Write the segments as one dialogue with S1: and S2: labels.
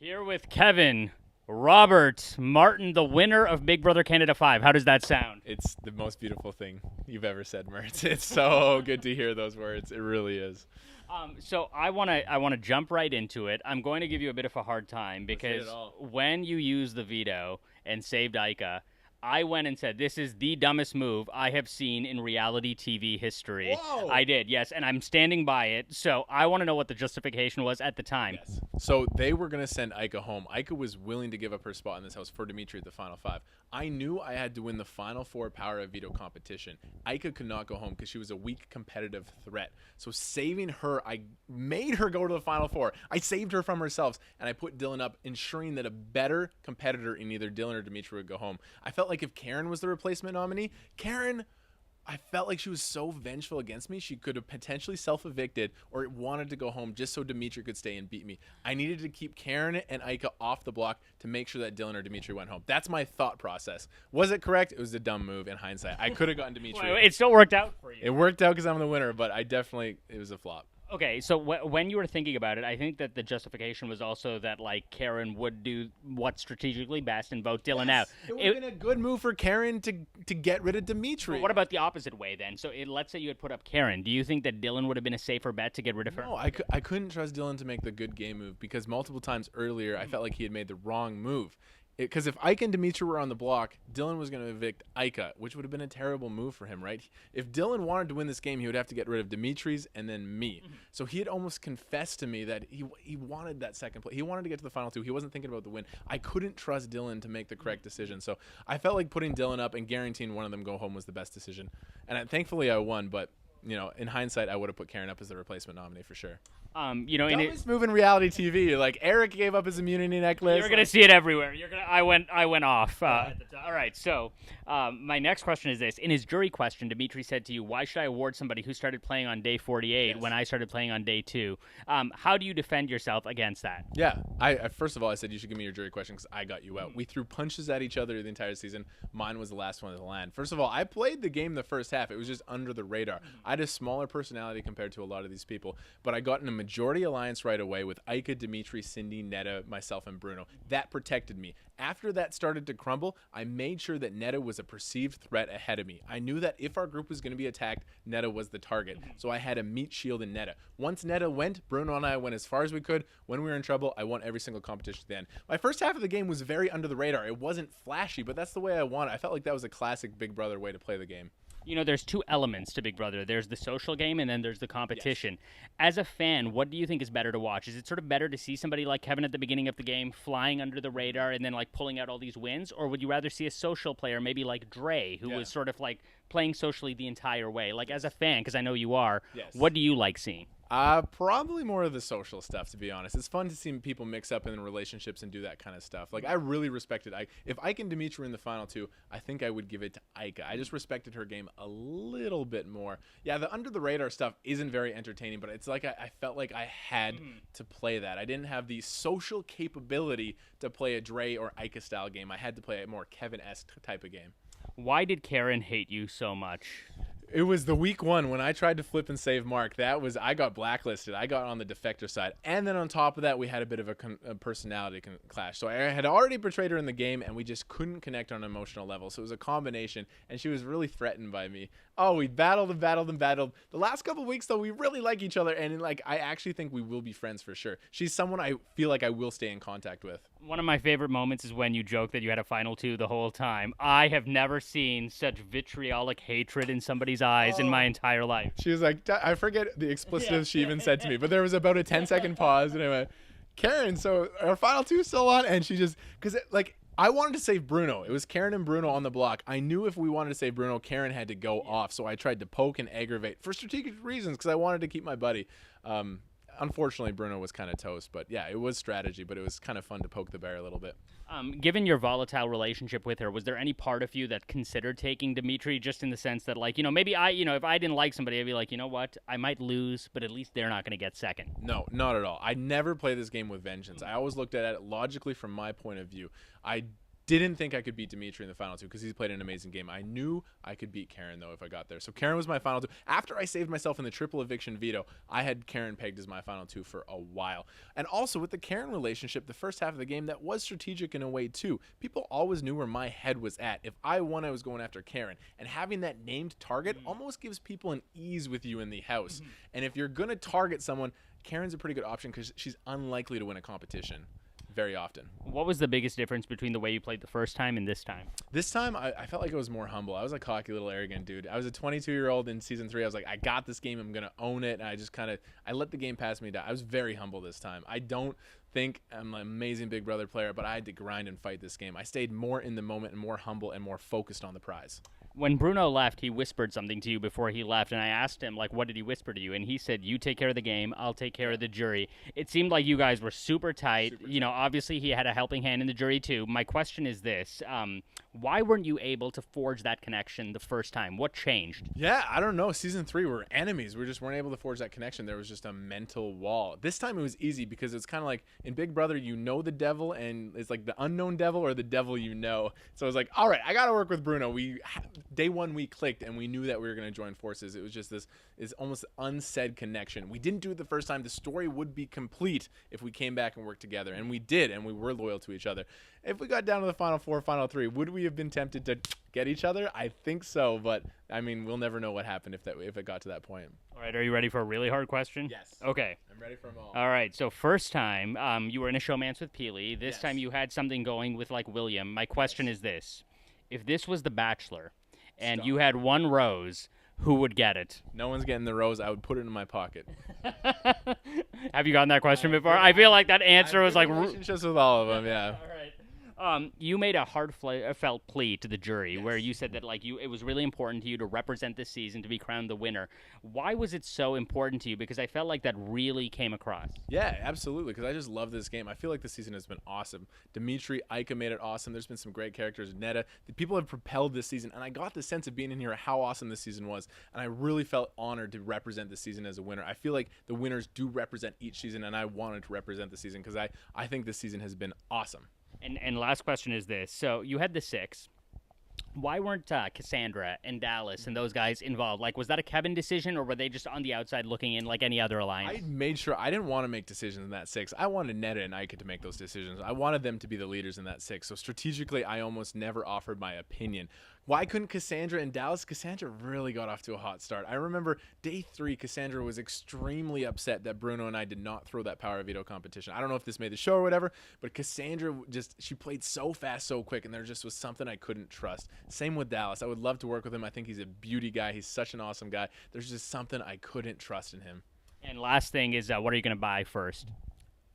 S1: Here with Kevin, Robert, Martin, the winner of Big Brother Canada 5. How does that sound?
S2: It's the most beautiful thing you've ever said, Murtz. It's so good to hear those words. It really is.
S1: So I wanna jump right into it. I'm going to give you a bit of a hard time because when you use the veto and saved Ica, I went and said, this is the dumbest move I have seen in reality TV history.
S2: Whoa!
S1: I did, yes, and I'm standing by it. So I want to know what the justification was at the time.
S2: Yes. So they were going to send Ica home. Ica was willing to give up her spot in this house for Dimitri at the final 5. I knew I had to win the final 4 power of veto competition. Ica could not go home because she was a weak competitive threat. So saving her, I made her go to the final 4. I saved her from herself, and I put Dylan up, ensuring that a better competitor in either Dylan or Dimitri would go home. I felt like if Karen was the replacement nominee, I felt like she was so vengeful against me, she could have potentially self-evicted or wanted to go home just so Dimitri could stay and beat me. I needed to keep Karen and Ica off the block to make sure that Dylan or Dimitri went home. That's my thought process. Was it correct? It was a dumb move in hindsight. I could have gotten Dimitri.
S1: Well, it still worked out for you.
S2: It worked out because I'm the winner, but it was a flop.
S1: Okay, so when you were thinking about it, I think that the justification was also that, like, Karen would do what's strategically best and vote Dylan out.
S2: It would have been a good move for Karen to get rid of Dimitri.
S1: Well, what about the opposite way, then? So let's say you had put up Karen. Do you think that Dylan would have been a safer bet to get rid of her?
S2: No, I couldn't trust Dylan to make the good game move because multiple times earlier I felt like he had made the wrong move. Because if Ica and Dimitri were on the block, Dylan was going to evict Ica, which would have been a terrible move for him, right? If Dylan wanted to win this game, he would have to get rid of Dimitri's and then me. So he had almost confessed to me that he wanted that second place. He wanted to get to the final 2. He wasn't thinking about the win. I couldn't trust Dylan to make the correct decision. So I felt like putting Dylan up and guaranteeing one of them go home was the best decision. And thankfully I won, but in hindsight, I would have put Karen up as the replacement nominee for sure.
S1: Dumbest
S2: move in reality TV. Like Eric gave up his immunity necklace.
S1: You're gonna see it everywhere. I went off. All right. So my next question is this: in his jury question, Dimitri said to you, "Why should I award somebody who started playing on day 48 when I started playing on day 2?" How do you defend yourself against that?
S2: Yeah, I first of all I said you should give me your jury question because I got you out. We threw punches at each other the entire season. Mine was the last one to land. First of all, I played the game the first half. It was just under the radar. I had a smaller personality compared to a lot of these people, but I got in a majority alliance right away with Ica, Dimitri, Cindy, Netta, myself, and Bruno. That protected me. After that started to crumble, I made sure that Netta was a perceived threat ahead of me. I knew that if our group was going to be attacked, Netta was the target. So I had a meat shield in Netta. Once Netta went, Bruno and I went as far as we could. When we were in trouble, I won every single competition at the end. My first half of the game was very under the radar. It wasn't flashy, but that's the way I want it. I felt like that was a classic Big Brother way to play the game.
S1: There's 2 elements to Big Brother. There's the social game, and then there's the competition.
S2: Yes.
S1: As a fan, what do you think is better to watch? Is it sort of better to see somebody like Kevin at the beginning of the game flying under the radar and then, like, pulling out all these wins? Or would you rather see a social player, maybe like Dre, who was sort of, like, playing socially the entire way? Like, as a fan, because I know you are, what do you like seeing?
S2: Probably more of the social stuff, to be honest. It's fun to see people mix up in relationships and do that kind of stuff. Like, I really respected Ica. If Ica and Dimitri were in the final 2, I think I would give it to Ica. I just respected her game a little bit more. Yeah, the under the radar stuff isn't very entertaining, but it's like I felt like I had to play that. I didn't have the social capability to play a Dre or Ica style game. I had to play a more Kevin-esque type of game.
S1: Why did Karen hate you so much?
S2: It was the week 1 when I tried to flip and save Mark. I got blacklisted. I got on the defector side. And then on top of that, we had a bit of a personality clash. So I had already betrayed her in the game, and we just couldn't connect on an emotional level. So it was a combination, and she was really threatened by me. Oh, we battled and battled and battled. The last couple of weeks, though, we really like each other, and I actually think we will be friends for sure. She's someone I feel like I will stay in contact with.
S1: One of my favorite moments is when you joke that you had a final 2 the whole time. I have never seen such vitriolic hatred in somebody's eyes in my entire life.
S2: She was like, I forget the expletives she even said to me, but there was about a 10-second pause, and I went, Karen, so our final 2 is still on? And she just, because I wanted to save Bruno. It was Karen and Bruno on the block. I knew if we wanted to save Bruno, Karen had to go off, so I tried to poke and aggravate for strategic reasons because I wanted to keep my buddy. Unfortunately, Bruno was kind of toast, but yeah, it was strategy, but it was kind of fun to poke the bear a little bit.
S1: Given your volatile relationship with her, was there any part of you that considered taking Dimitri, just in the sense that, like, maybe if I didn't like somebody, I'd be like, you know what, I might lose, but at least they're not going to get second?
S2: No, not at all. I never play this game with vengeance. I always looked at it logically from my point of view. I Didn't think I could beat Dimitri in the final two because he's played an amazing game. I knew I could beat Karen, though, if I got there. So Karen was my final two. After I saved myself in the triple eviction veto, I had Karen pegged as my final two for a while. And also with the Karen relationship, the first half of the game, that was strategic in a way, too. People always knew where my head was at. If I won, I was going after Karen. And having that named target almost gives people an ease with you in the house. And if you're going to target someone, Karen's a pretty good option because she's unlikely to win a competition very often.
S1: What was the biggest difference between the way you played the first time and this time?
S2: This time, I felt like I was more humble. I was a cocky little arrogant dude. I was a 22-year-old in Season 3. I was like, I got this game. I'm going to own it. And I just I let the game pass me down. I was very humble this time. I don't think I'm an amazing Big Brother player, but I had to grind and fight this game. I stayed more in the moment and more humble and more focused on the prize.
S1: When Bruno left, he whispered something to you before he left, and I asked him, like, what did he whisper to you? And he said, you take care of the game, I'll take care of the jury. It seemed like you guys were super tight. You know, obviously he had a helping hand in the jury, too. My question is this. Why weren't you able to forge that connection the first time? What changed?
S2: Yeah, I don't know. Season 3, we're enemies. We just weren't able to forge that connection. There was just a mental wall. This time it was easy because it's kind of like in Big Brother, you know the devil, and it's like the unknown devil or the devil you know. So I was like, all right, I got to work with Bruno. Day one, we clicked, and we knew that we were going to join forces. It was just this almost unsaid connection. We didn't do it the first time. The story would be complete if we came back and worked together, and we did, and we were loyal to each other. If we got down to the final 4, final 3, would we have been tempted to get each other? I think so, but I mean, we'll never know what happened if it got to that point.
S1: All right, are you ready for a really hard question?
S2: Yes.
S1: Okay.
S2: I'm ready for them all.
S1: All right, so first time, you were in a showmance with Pili. This
S2: Yes.
S1: time you had something going with, like, William. My question is this. If this was The Bachelor and
S2: Stop.
S1: you had one rose, who would get it?
S2: No one's getting the rose. I would put it in my pocket.
S1: Have you gotten that question before? I feel like that answer was like...
S2: relationships with all of them, yeah.
S1: All right. You made a heartfelt plea to the jury where you said that it was really important to you to represent this season, to be crowned the winner. Why was it so important to you? Because I felt like that really came across.
S2: Yeah, absolutely, because I just love this game. I feel like this season has been awesome. Dimitri, Ika made it awesome. There's been some great characters. Netta. The people have propelled this season, and I got the sense of being in here how awesome this season was, and I really felt honored to represent this season as a winner. I feel like the winners do represent each season, and I wanted to represent the season because I think this season has been awesome.
S1: And last question is this. So you had the 6. Why weren't Cassandra and Dallas and those guys involved? Like, was that a Kevin decision, or were they just on the outside looking in like any other alliance?
S2: I made sure I didn't want to make decisions in that 6. I wanted Netta and Ika to make those decisions. I wanted them to be the leaders in that 6. So strategically, I almost never offered my opinion. Why couldn't Cassandra and Dallas? Cassandra really got off to a hot start. I remember day 3, Cassandra was extremely upset that Bruno and I did not throw that power veto competition. I don't know if this made the show or whatever, but Cassandra she played so fast, so quick, and there just was something I couldn't trust. Same with Dallas. I would love to work with him. I think he's a beauty guy. He's such an awesome guy. There's just something I couldn't trust in him.
S1: And last thing is, what are you going to buy first?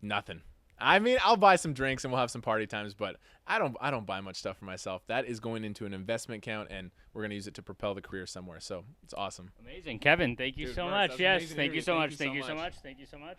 S2: Nothing. I mean, I'll buy some drinks and we'll have some party times, but I don't buy much stuff for myself. That is going into an investment account, and we're going to use it to propel the career somewhere. So it's awesome.
S1: Amazing. Kevin, thank you so much. Yes, thank you so much. Thank you so much. Thank you so much.